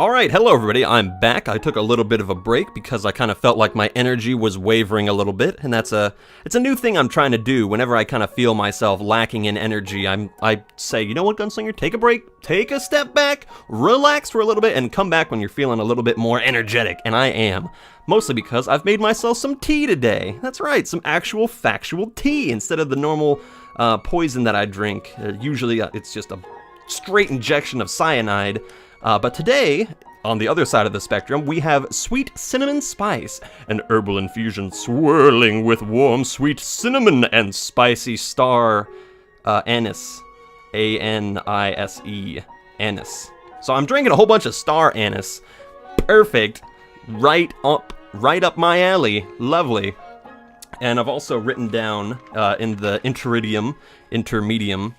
Alright, hello everybody, I'm back. I took a little bit of a break because I kind of felt like my energy was wavering a little bit, and it's a new thing I'm trying to do. Whenever I kind of feel myself lacking in energy, I say, you know what, Gunslinger, take a break, take a step back, relax for a little bit, and come back when you're feeling a little bit more energetic, and I am. Mostly because I've made myself some tea today. That's right, some actual factual tea instead of the normal poison that I drink. Usually it's just a straight injection of cyanide. But today, on the other side of the spectrum, we have sweet cinnamon spice, an herbal infusion swirling with warm sweet cinnamon and spicy star anise, A-N-I-S-E, anise. So I'm drinking a whole bunch of star anise. Perfect, right up my alley, lovely. And I've also written down in the intermedium,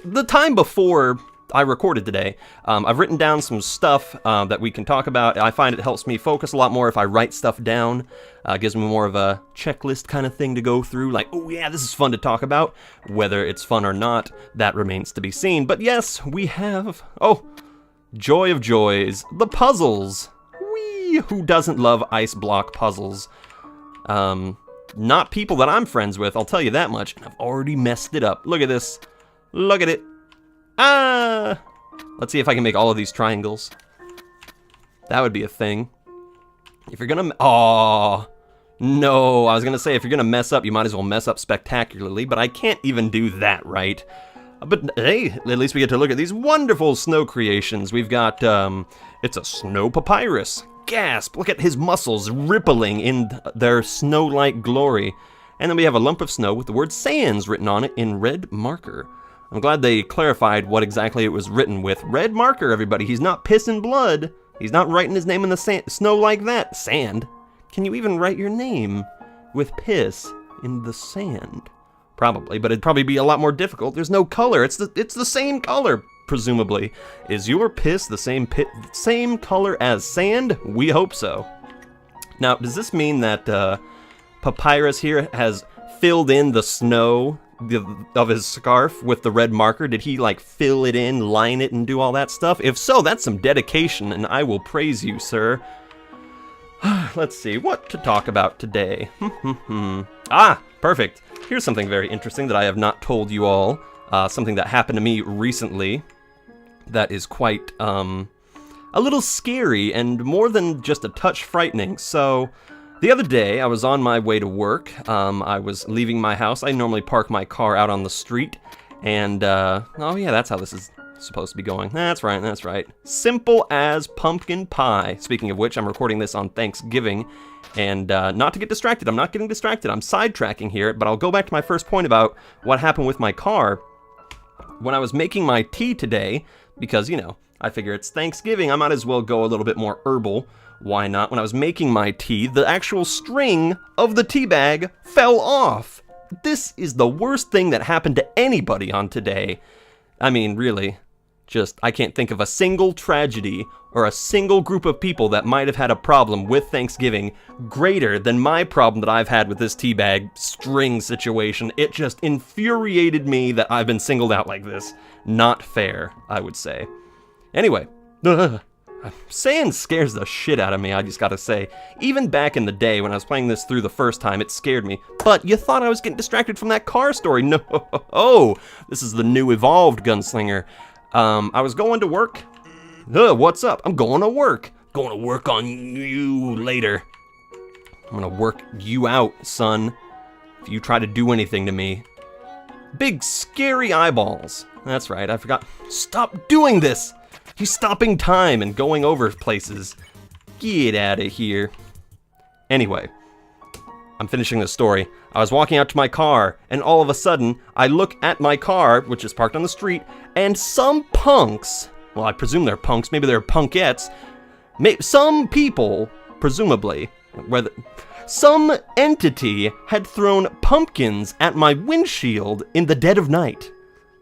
the time before I recorded today, I've written down some stuff that we can talk about. I find it helps me focus a lot more if I write stuff down. Gives me more of a checklist kind of thing to go through, like, oh yeah, this is fun to talk about. Whether it's fun or not, that remains to be seen. But yes, we have, oh, joy of joys, the puzzles. Whee! Who doesn't love ice block puzzles? Not people that I'm friends with, I'll tell you that much. And I've already messed it up. Look at this. Look at it. Ah! Let's see if I can make all of these triangles. That would be a thing. If you're gonna... Oh, no. I was gonna say, if you're gonna mess up, you might as well mess up spectacularly, but I can't even do that right. But hey, at least we get to look at these wonderful snow creations. We've got, it's a snow papyrus. Gasp! Look at his muscles rippling in their snow-like glory. And then we have a lump of snow with the word Sans written on it in red marker. I'm glad they clarified what exactly it was written with. Red marker, everybody. He's not pissing blood. He's not writing his name in the snow like that. Sand? Can you even write your name with piss in the sand? Probably, but it'd probably be a lot more difficult. There's no color. It's the same color, presumably. Is your piss the same color as sand? We hope so. Now, does this mean that Papyrus here has filled in the snow of his scarf with the red marker? Did he like fill it in, line it, and do all that stuff? If so, that's some dedication, and I will praise you, sir. Let's see what to talk about today. Ah, perfect. Here's something very interesting that I have not told you all. Something that happened to me recently that is quite a little scary and more than just a touch frightening. So the other day, I was on my way to work. I was leaving my house. I normally park my car out on the street, and, oh yeah, that's how this is supposed to be going. That's right, that's right. Simple as pumpkin pie. Speaking of which, I'm recording this on Thanksgiving, and not to get distracted. I'm not getting distracted. I'm sidetracking here, but I'll go back to my first point about what happened with my car. When I was making my tea today, because, you know, I figure it's Thanksgiving, I might as well go a little bit more herbal. Why not? When I was making my tea, the actual string of the tea bag fell off. This is the worst thing that happened to anybody on today. I mean, really, just, I can't think of a single tragedy or a single group of people that might have had a problem with Thanksgiving greater than my problem that I've had with this tea bag string situation. It just infuriated me that I've been singled out like this. Not fair, I would say. Anyway, Sans scares the shit out of me, I just gotta say. Even back in the day when I was playing this through the first time, it scared me. But you thought I was getting distracted from that car story. No, this is the new evolved Gunslinger. I was going to work. What's up? I'm going to work. Going to work on you later. I'm gonna work you out, son, if you try to do anything to me. Big scary eyeballs. That's right, I forgot. Stop doing this! He's stopping time and going over places. Get out of here. Anyway, I'm finishing the story. I was walking out to my car, and all of a sudden, I look at my car, which is parked on the street, and some punks, well, I presume they're punks, maybe they're punkettes, some people, presumably, whether some entity had thrown pumpkins at my windshield in the dead of night.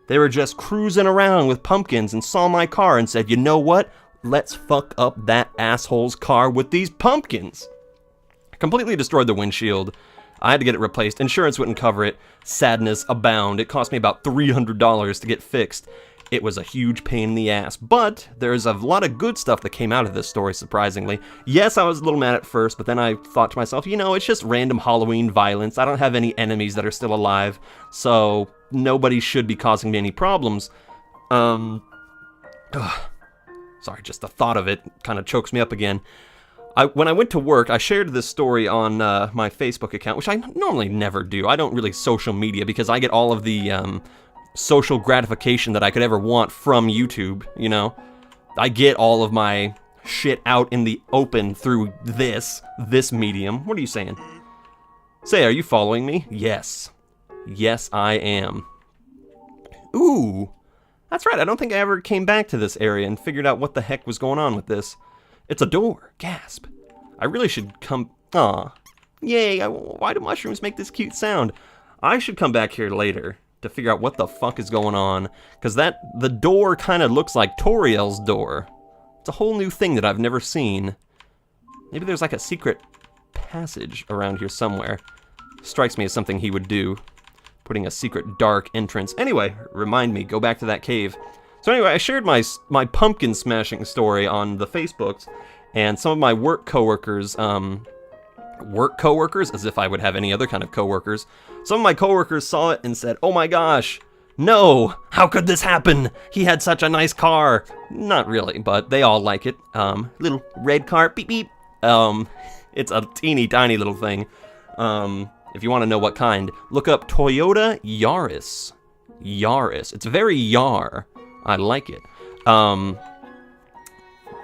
They were just cruising around with pumpkins and saw my car and said, you know what? Let's fuck up that asshole's car with these pumpkins. Completely destroyed the windshield. I had to get it replaced. Insurance wouldn't cover it. Sadness abound. It cost me about $300 to get fixed. it was a huge pain in the ass. But there's a lot of good stuff that came out of this story, surprisingly. Yes, I was a little mad at first, but then I thought to myself, you know, it's just random Halloween violence. I don't have any enemies that are still alive, so nobody should be causing me any problems. Sorry, just the thought of it kind of chokes me up again. When I went to work, I shared this story on my Facebook account, which I normally never do. I don't really social media because I get all of the social gratification that I could ever want from YouTube, you know? I get all of my shit out in the open through this medium. What are you saying? Say, are you following me? Yes. Yes, I am. Ooh. That's right, I don't think I ever came back to this area and figured out what the heck was going on with this. It's a door. Gasp. I really should come... Aw. Yay, why do mushrooms make this cute sound? I should come back here later to figure out what the fuck is going on, because the door kind of looks like Toriel's door. It's a whole new thing that I've never seen. Maybe there's like a secret passage around here somewhere. Strikes me as something he would do. Putting a secret dark entrance. Anyway, remind me, go back to that cave. So anyway, I shared my pumpkin smashing story on the Facebooks, and some of my work coworkers, as if I would have any other kind of coworkers. Some of my coworkers saw it and said, "Oh my gosh, no, how could this happen? He had such a nice car." Not really, but they all like it. Little red car, beep beep. It's a teeny tiny little thing. If you want to know what kind, look up Toyota Yaris. Yaris. It's very yar. I like it.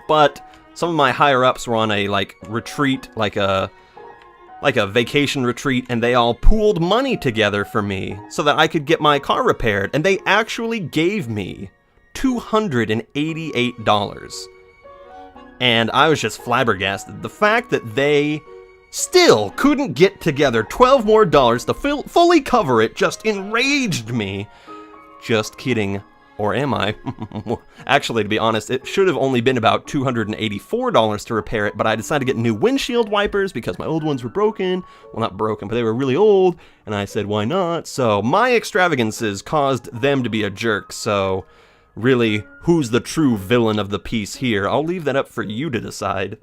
But some of my higher ups were on a retreat, like a vacation retreat, and they all pooled money together for me so that I could get my car repaired, and they actually gave me $288. And I was just flabbergasted. The fact that they still couldn't get together $12 more to fully cover it just enraged me. Just kidding. Or am I? Actually, to be honest, it should have only been about $284 to repair it, but I decided to get new windshield wipers because my old ones were broken. Well, not broken, but they were really old, and I said, why not? So my extravagances caused them to be a jerk, so really, who's the true villain of the piece here? I'll leave that up for you to decide.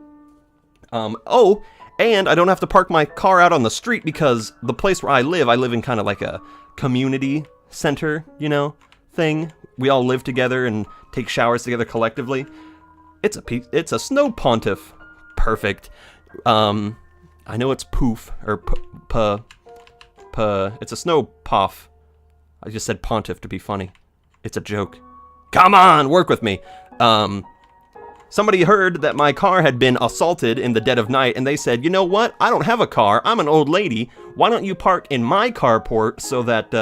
Oh, and I don't have to park my car out on the street because the place where I live in kind of like a community center, you know, thing. We all live together and take showers together collectively. It's a snow pontiff. Perfect. I know it's poof or it's a snow puff. I just said pontiff to be funny. It's a joke. Come on, work with me. Somebody heard that my car had been assaulted in the dead of night, and they said, you know what? I don't have a car. I'm an old lady. Why don't you park in my carport so that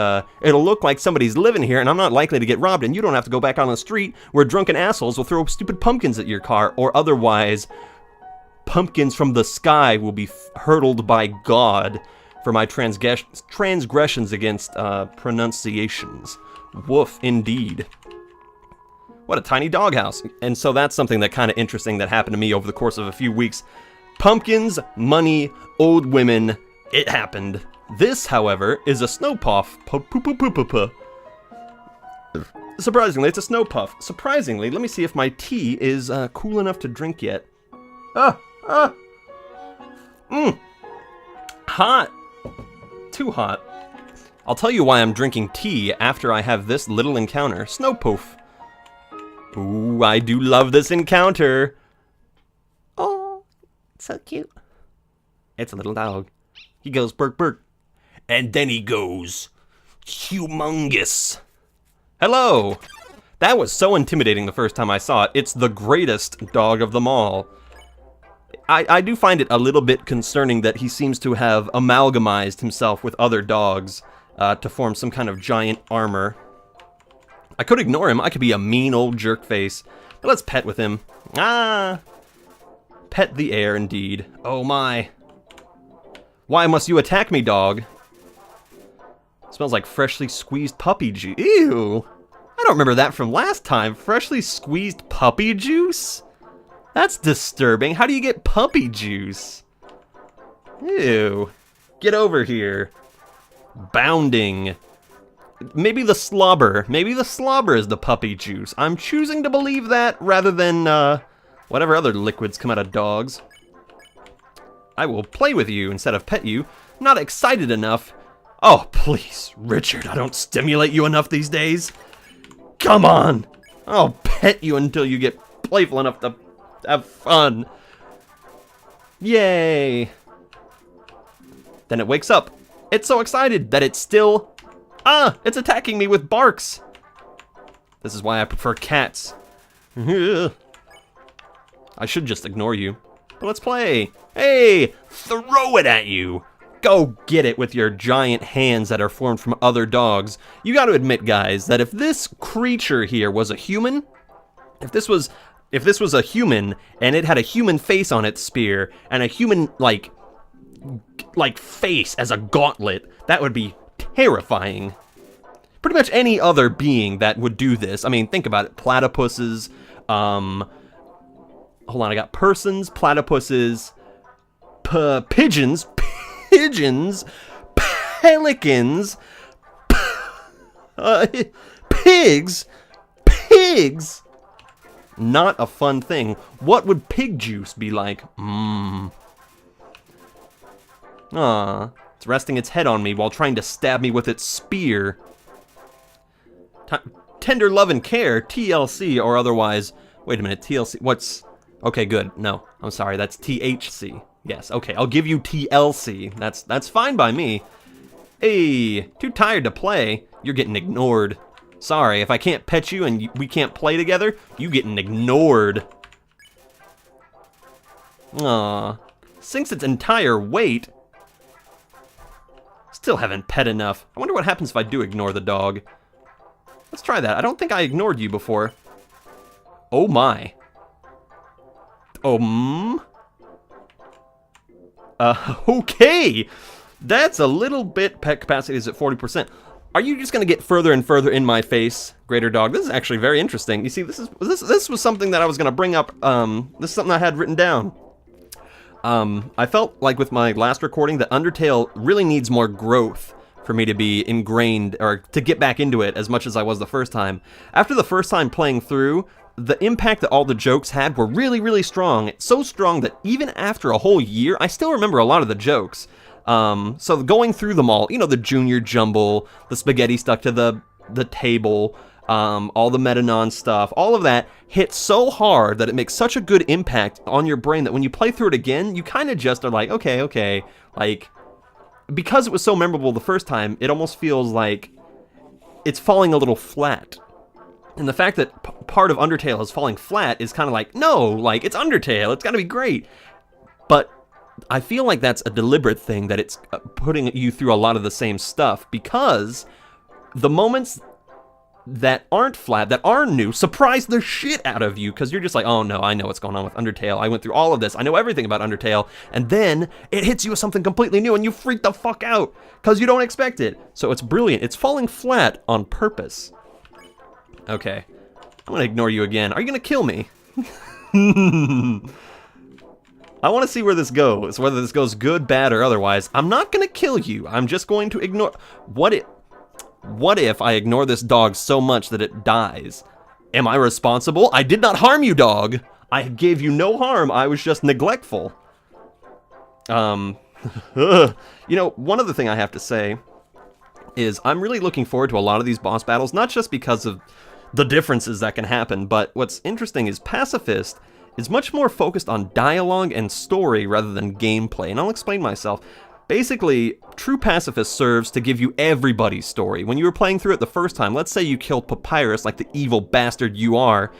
it'll look like somebody's living here, and I'm not likely to get robbed, and you don't have to go back on the street where drunken assholes will throw stupid pumpkins at your car, or otherwise pumpkins from the sky will be hurtled by God for my transgressions against pronunciations. Woof, indeed. What a tiny doghouse. And so that's something that kind of interesting that happened to me over the course of a few weeks. Pumpkins, money, old women, it happened. This, however, is a snow puff. Surprisingly, it's a snow puff. Surprisingly, let me see if my tea is cool enough to drink yet. Hot. Too hot. I'll tell you why I'm drinking tea after I have this little encounter. Snow poof. Ooh, I do love this encounter. Oh, so cute. It's a little dog. He goes bark bark. And then he goes humongous. Hello. That was so intimidating the first time I saw it. It's the greatest dog of them all. I do find it a little bit concerning that he seems to have amalgamized himself with other dogs to form some kind of giant armor. I could ignore him. I could be a mean old jerk face. But let's pet with him. Ah! Pet the air, indeed. Oh my. Why must you attack me, dog? Smells like freshly squeezed puppy juice. Ew! I don't remember that from last time. Freshly squeezed puppy juice? That's disturbing. How do you get puppy juice? Ew. Get over here. Bounding. Maybe the slobber. Maybe the slobber is the puppy juice. I'm choosing to believe that rather than whatever other liquids come out of dogs. I will play with you instead of pet you. Not excited enough. Oh, please, Richard, I don't stimulate you enough these days. Come on. I'll pet you until you get playful enough to have fun. Yay. Then it wakes up. It's so excited that it's still... it's attacking me with barks. This is why I prefer cats. I should just ignore you. But let's play. Hey, throw it at you. Go get it with your giant hands that are formed from other dogs. You gotta admit, guys, that if this creature here was a human, if this was a human and it had a human face on its spear and a human like face as a gauntlet, that would be terrifying. Pretty much any other being that would do this. I mean, think about it. Platypuses, hold on, I got persons, platypuses, pigeons, pelicans, pigs. Not a fun thing. What would pig juice be like? It's resting its head on me while trying to stab me with its spear. Tender love and care, TLC, or otherwise... Wait a minute, TLC, what's... Okay, good. No, I'm sorry, that's THC. Yes, okay, I'll give you TLC. That's fine by me. Hey, too tired to play. You're getting ignored. Sorry, if I can't pet you and we can't play together, you getting ignored. Aw, sinks its entire weight. Still haven't pet enough. I wonder what happens if I do ignore the dog. Let's try that. I don't think I ignored you before. Oh my. Okay. That's a little bit. Pet capacity is at 40%. Are you just gonna get further and further in my face, greater dog? This is actually very interesting. You see, this was something that I was gonna bring up. This is something I had written down. I felt like with my last recording that Undertale really needs more growth for me to be ingrained or to get back into it as much as I was the first time. After the first time playing through, the impact that all the jokes had were really, really strong. So strong that even after a whole year, I still remember a lot of the jokes. So going through them all, you know, the junior jumble, the spaghetti stuck to the table, all the Metanon stuff, all of that hits so hard that it makes such a good impact on your brain that when you play through it again, you kind of just are like, okay, like, because it was so memorable the first time, it almost feels like it's falling a little flat. And the fact that part of Undertale is falling flat is kind of like, no, like, it's Undertale, it's gotta be great. But I feel like that's a deliberate thing, that it's putting you through a lot of the same stuff, because the moments that aren't flat, that are new, surprise the shit out of you, because you're just like, oh no, I know what's going on with Undertale. I went through all of this. I know everything about Undertale. And then it hits you with something completely new, and you freak the fuck out, because you don't expect it. So it's brilliant. It's falling flat on purpose. Okay. I'm gonna ignore you again. Are you gonna kill me? I want to see where this goes, whether this goes good, bad, or otherwise. I'm not gonna kill you. I'm just going to ignore... What if I ignore this dog so much that it dies? Am I responsible? I did not harm you, dog. I gave you no harm. I was just neglectful. You know, one other thing I have to say is I'm really looking forward to a lot of these boss battles, not just because of the differences that can happen, but what's interesting is Pacifist is much more focused on dialogue and story rather than gameplay, and I'll explain myself. Basically, true Pacifist serves to give you everybody's story. When you were playing through it the first time, let's say you killed Papyrus like the evil bastard you are,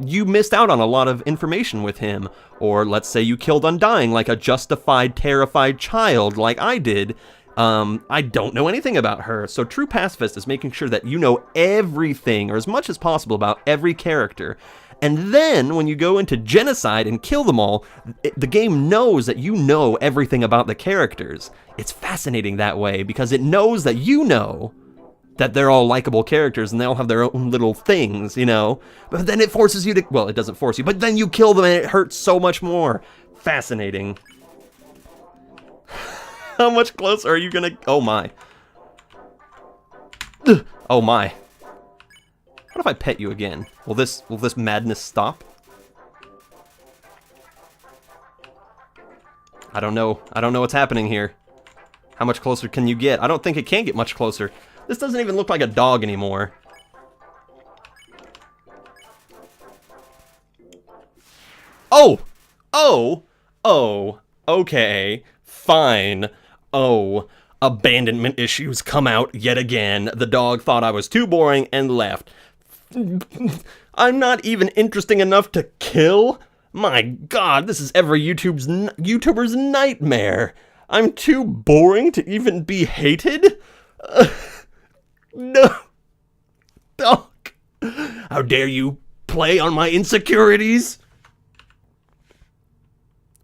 you missed out on a lot of information with him. Or let's say you killed Undying like a justified, terrified child like I did. I don't know anything about her, so true Pacifist is making sure that you know everything, or as much as possible, about every character. And then, when you go into genocide and kill them all, the game knows that you know everything about the characters. It's fascinating that way, because it knows that you know that they're all likable characters and they all have their own little things, you know? But then it forces you to... Well, it doesn't force you, but then you kill them and it hurts so much more. Fascinating. How much closer are you gonna... Oh my. Oh my. What if I pet you again? Will this madness stop? I don't know. I don't know what's happening here. How much closer can you get? I don't think it can get much closer. This doesn't even look like a dog anymore. Oh! Oh! Oh! Okay. Fine. Oh. Abandonment issues come out yet again. The dog thought I was too boring and left. I'm not even interesting enough to kill? My god, this is every YouTuber's nightmare. I'm too boring to even be hated? No. Dog. How dare you play on my insecurities?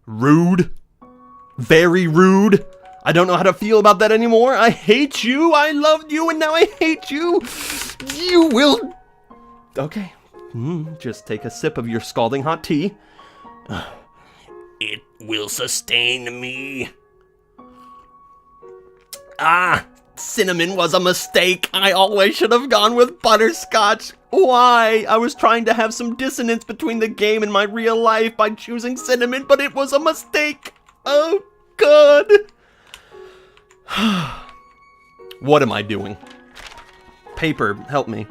Rude. Very rude. I don't know how to feel about that anymore. I hate you. I loved you and now I hate you. You will... Okay. Just take a sip of your scalding hot tea. It will sustain me. Ah, cinnamon was a mistake. I always should have gone with butterscotch. Why? I was trying to have some dissonance between the game and my real life by choosing cinnamon, but it was a mistake. Oh, God. What am I doing? Paper, help me.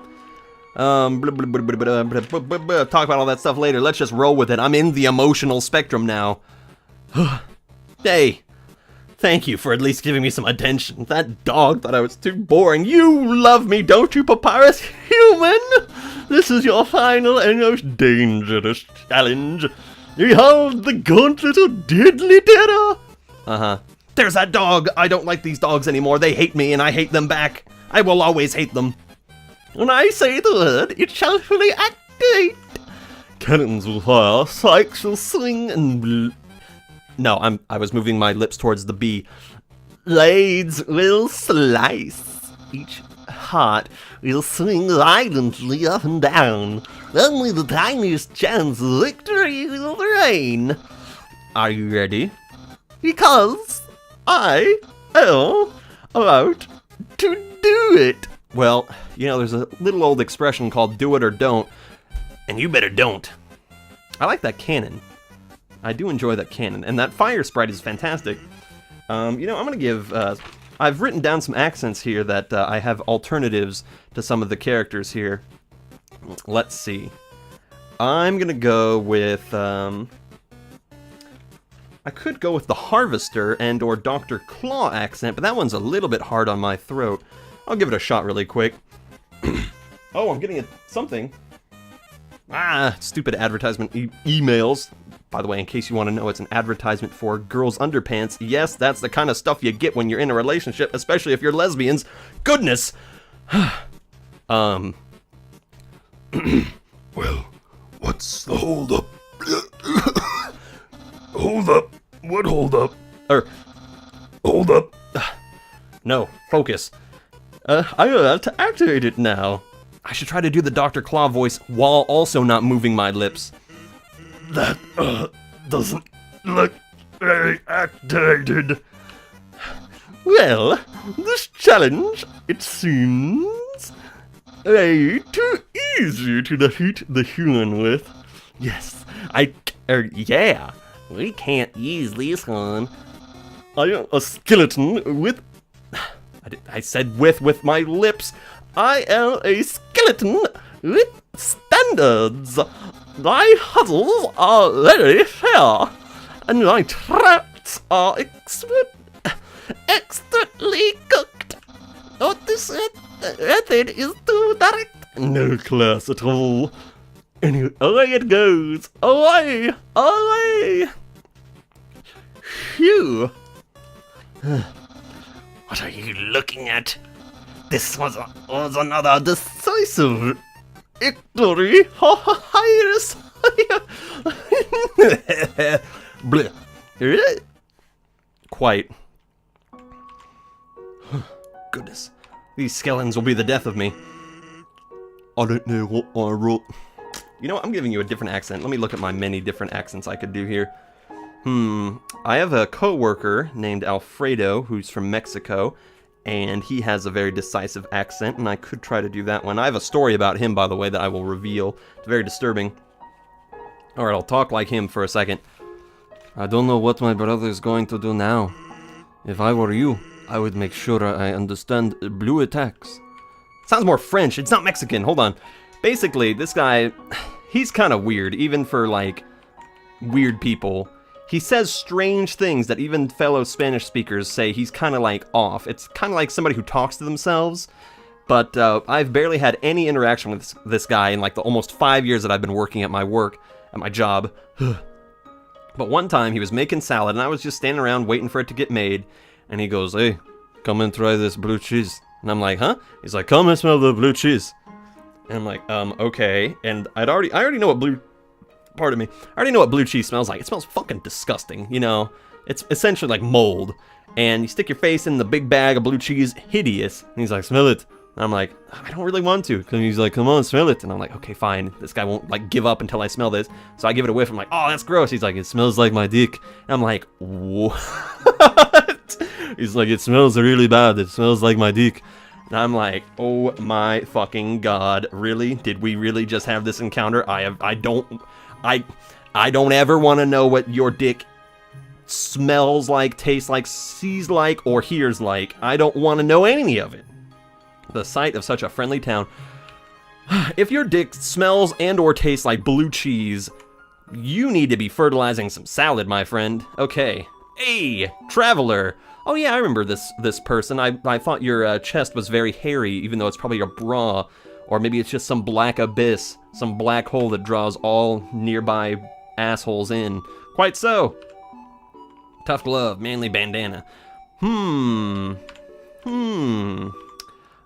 Talk about all that stuff later. Let's just roll with it. I'm in the emotional spectrum now. Hey, thank you for at least giving me some attention. That dog thought I was too boring. You love me, don't you, Papyrus Human? This is your final and most dangerous challenge. Behold the gauntlet of deadly terror. Uh-huh. There's that dog. I don't like these dogs anymore. They hate me and I hate them back. I will always hate them. When I say the word, it shall fully activate. Cannons will fire, spikes will swing, and no, I was moving my lips towards the B. Blades will slice. Each heart will swing violently up and down. Only the tiniest chance of victory will reign. Are you ready? Because I am about to do it. Well, you know, there's a little old expression called do it or don't, and you better don't. I like that cannon. I do enjoy that cannon, and that fire sprite is fantastic. You know, I'm gonna give, I've written down some accents here that I have alternatives to some of the characters here. Let's see. I'm gonna go with, I could go with the Harvester and or Dr. Claw accent, but that one's a little bit hard on my throat. I'll give it a shot really quick. Oh, I'm getting something. Ah, stupid advertisement emails. By the way, in case you want to know, it's an advertisement for girls' underpants. Yes, that's the kind of stuff you get when you're in a relationship, especially if you're lesbians. Goodness! Well, what's the hold up? Hold up. What hold up? Hold up. No, focus. I have to activate it now. I should try to do the Dr. Claw voice while also not moving my lips. That, doesn't look very activated. Well, this challenge, it seems, way too easy to defeat the human with. Yes, yeah, we can't use this one. I am a skeleton with... I said with my lips. I am a skeleton with standards. My puzzles are very fair, and my traps are expertly cooked. What this method is too direct. No class at all. Anyway, away it goes. Away! Away! Phew. What are you looking at? This was another decisive victory. Iris. Quite. Goodness. These skeletons will be the death of me. I don't know what I wrote. You know what? I'm giving you a different accent. Let me look at my many different accents I could do here. I have a co-worker named Alfredo who's from Mexico, and he has a very decisive accent, and I could try to do that one. I have a story about him, by the way, that I will reveal. It's very disturbing. Alright, I'll talk like him for a second. I don't know what my brother is going to do now. If I were you, I would make sure I understand blue attacks. Sounds more French. It's not Mexican. Hold on. Basically, this guy, he's kind of weird, even for, like, weird people. He says strange things that even fellow Spanish speakers say he's kind of, like, off. It's kind of like somebody who talks to themselves. But I've barely had any interaction with this guy in, like, the almost 5 years that I've been working at my job. But one time, he was making salad, and I was just standing around waiting for it to get made. And he goes, "Hey, come and try this blue cheese." And I'm like, "Huh?" He's like, "Come and smell the blue cheese." And I'm like, okay. And I already know what pardon me. I already know what blue cheese smells like. It smells fucking disgusting, you know? It's essentially like mold. And you stick your face in the big bag of blue cheese, hideous. And he's like, "Smell it." And I'm like, "I don't really want to." And he's like, "Come on, smell it." And I'm like, "Okay, fine." This guy won't, like, give up until I smell this. So I give it a whiff. I'm like, "Oh, that's gross." He's like, "It smells like my dick." And I'm like, "What?" He's like, "It smells really bad. It smells like my dick." And I'm like, oh my fucking god, really? Did we really just have this encounter? I don't ever want to know what your dick smells like, tastes like, sees like, or hears like. I don't want to know any of it. The sight of such a friendly town. If your dick smells and or tastes like blue cheese, you need to be fertilizing some salad, my friend. Okay. Hey, traveler. Oh yeah, I remember this person. I thought your chest was very hairy, even though it's probably your bra. Or maybe it's just some black abyss, some black hole that draws all nearby assholes in. Quite so. Tough glove, manly bandana.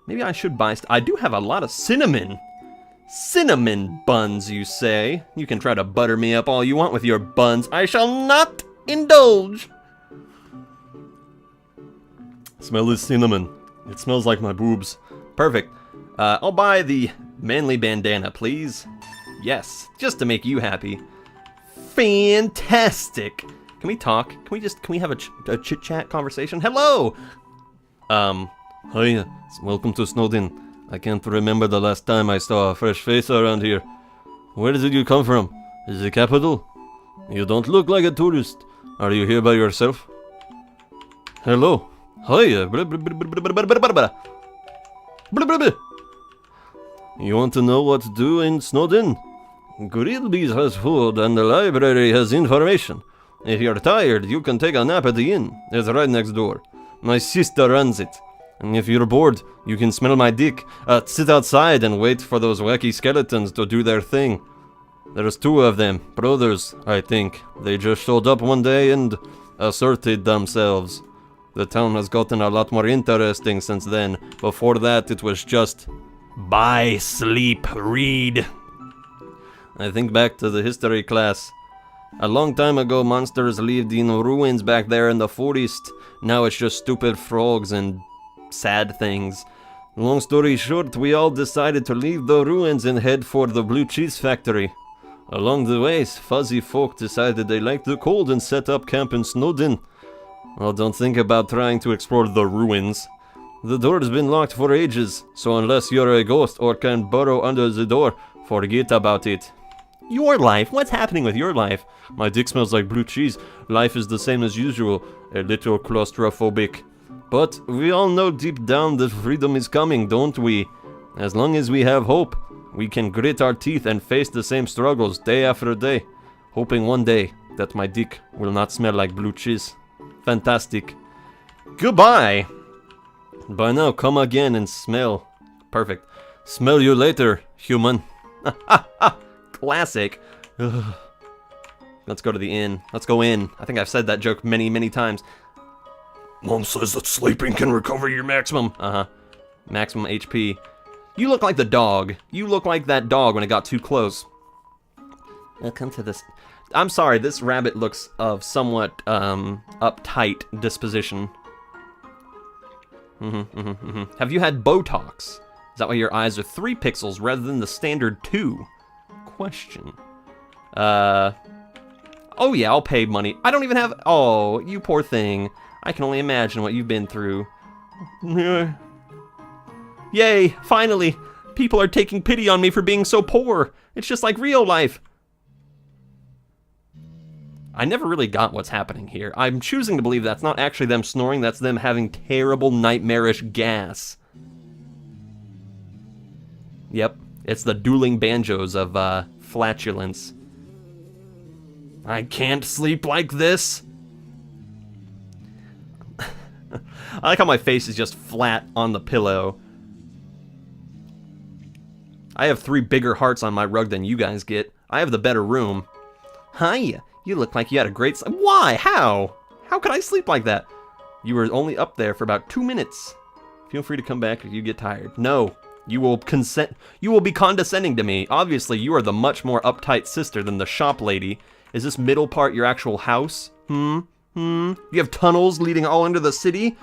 Maybe I should buy... I do have a lot of cinnamon. Cinnamon buns, you say? You can try to butter me up all you want with your buns. I shall not indulge. Smell this cinnamon. It smells like my boobs. Perfect. I'll buy the manly bandana, please. Yes, just to make you happy. Fantastic. Can we talk? Can we have a chit-chat conversation? Hello! Hi, welcome to Snowdin. I can't remember the last time I saw a fresh face around here. Where did you come from? Is it the capital? You don't look like a tourist. Are you here by yourself? Hello. Hi. You want to know what to do in Snowdin? Grillby's has food and the library has information. If you're tired, you can take a nap at the inn. It's right next door. My sister runs it. And if you're bored, you can smell my dick. Sit outside and wait for those wacky skeletons to do their thing. There's 2 of them, brothers, I think. They just showed up one day and asserted themselves. The town has gotten a lot more interesting since then. Before that, it was just buy, sleep, read. I think back to the history class. A long time ago, monsters lived in ruins back there in the forest. Now it's just stupid frogs and sad things. Long story short, we all decided to leave the ruins and head for the blue cheese factory. Along the way, fuzzy folk decided they liked the cold and set up camp in Snowdin. Well, don't think about trying to explore the ruins. The door's been locked for ages, so unless you're a ghost or can burrow under the door, forget about it. Your life? What's happening with your life? My dick smells like blue cheese. Life is the same as usual, a little claustrophobic. But we all know deep down that freedom is coming, don't we? As long as we have hope, we can grit our teeth and face the same struggles day after day, hoping one day that my dick will not smell like blue cheese. Fantastic. Goodbye! By now, come again and smell. Perfect. Smell you later, human. Classic. Ugh. Let's go to the inn. Let's go in. I think I've said that joke many, many times. Mom says that sleeping can recover your maximum. Maximum HP. You look like the dog. You look like that dog when it got too close. Welcome to this. I'm sorry, this rabbit looks of somewhat uptight disposition. Have you had Botox? Is that why your eyes are 3 pixels rather than the standard 2? Question. Oh yeah, I'll pay money. I don't even have... Oh, you poor thing. I can only imagine what you've been through. Yay, finally! People are taking pity on me for being so poor. It's just like real life. I never really got what's happening here. I'm choosing to believe that's not actually them snoring, that's them having terrible, nightmarish gas. Yep, it's the dueling banjos of flatulence. I can't sleep like this. I like how my face is just flat on the pillow. I have 3 bigger hearts on my rug than you guys get. I have the better room. Hi, you look like you had a great sleep. Why? How? How could I sleep like that? You were only up there for about 2 minutes. Feel free to come back if you get tired. No, you will be condescending to me. Obviously, you are the much more uptight sister than the shop lady. Is this middle part your actual house? You have tunnels leading all into the city?